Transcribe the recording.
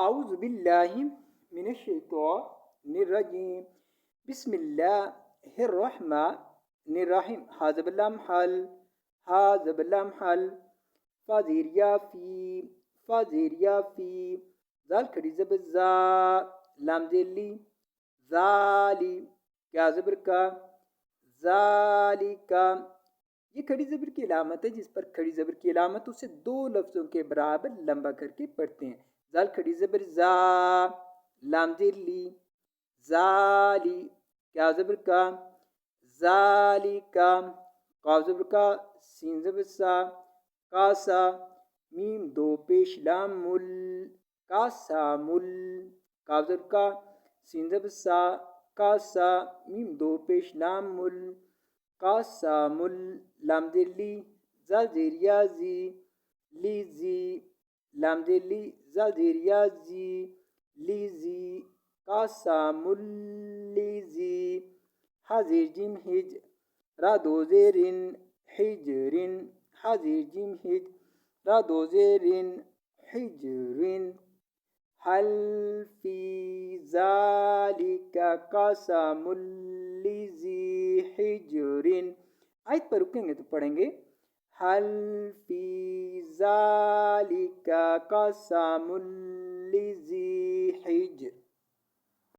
اعوذ باللہ من الشیطان الرجیم بسم اللہ الرحمن الرحیم حاضب اللام حل حاضب اللام حل فازیریا فی ذال کھڑی زبر زا لام ذیلی ذالی کیا زبر کا ذالی کا یہ کھڑی زبر کی علامت ہے جس پر کھڑی زبر کی علامت اسے دو لفظوں کے برابر لمبا کر کے پڑھتے ہیں. ذال کھڑی زبر زا لام ذیلی ذالی کیا زبر کا ذالی کا قاف زبر کا سین زبر سا کاسا میم دو پیش لام مل کاسا مل قاف زبر کا سین زبر سا کاسا میم دو پیش لام مل کاسا مل لام ذیلی زال زیریا زی لی زی لام ذیلی زال زیریا زی لی زی کاسا مل لی زی حاضر جیم ہج را دو زیرن حجرن حاضر جیم ہج را دو زیرن حجرن حل فی ذالک قسم لذی حجرن. آیت پر رکیں گے تو پڑھیں گے حل فی ذالک قسم لذی حجر.